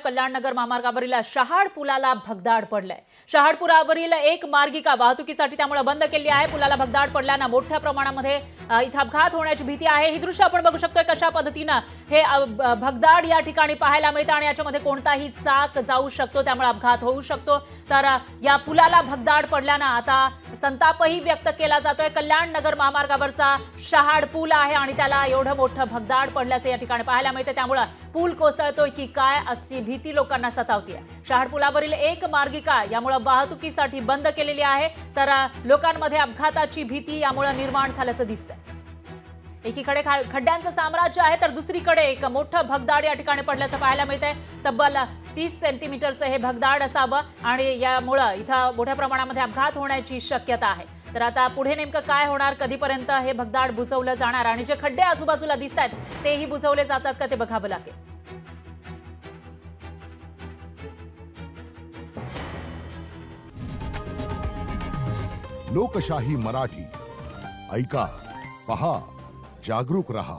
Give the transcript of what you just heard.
कल्याणनगर महामार्गावरील शहाड पुलाला भगदाड पडलाय। शहाड पुलावरील एक मार्गिका वाहतुकीसाठी त्यामुळे बंद केली आहे। पुलाला भगदाड पडल्याने मोठ्या प्रमाणामध्ये इथे अपघात होण्याची भीती आहे। ही दृश्य आपण बघू शकतोय कशा पद्धतीने हे भगदाड या ठिकाणी पाहायला मिळतं आणि याच्यामध्ये कोणताही चाक जाऊ शकतो, त्यामुळे अपघात होऊ शकतो। तर या पुलाला भगदाड पडल्याने आता संतापही व्यक्त केला जातोय। कल्याणनगर महामार्गावरचा शहाड पूल आहे आणि त्याला एवढं मोठं भगदाड पडल्याचे या ठिकाणी पाहायला मिळते, त्यामुळे पूल कोसळतोय की काय अशी भीती लोकांना सतावतीये। शहाड पुलावरील एक मार्गिका यामुळे वाहतुकीसाठी बंद केलेली आहे, तर लोकांमध्ये अपघाताची भीती यामुळे निर्माण झाल्याचं दिसतंय। एकीकडे खड्ड्यांचं साम्राज्य आहे, तर दुसरीकडे एक मोठं भगदाड या ठिकाणी पडल्याचं पाहायला मिळतंय। तब्बल 30 सेंटीमीटरचं हे भगदाड असावं आणि यामुळे इथं मोठ्या प्रमाणामध्ये अपघात होण्याची शक्यता आहे। तर आता पुढे नेमकं काय होणार, कधीपर्यंत हे भगदाड बुजवलं जाणार आणि जे खड्डे आजूबाजूला दिसतात तेही बुजवले जातात का ते बघावं लागेल। लोकशाही मराठी ऐका, पहा, जागरूक रहा।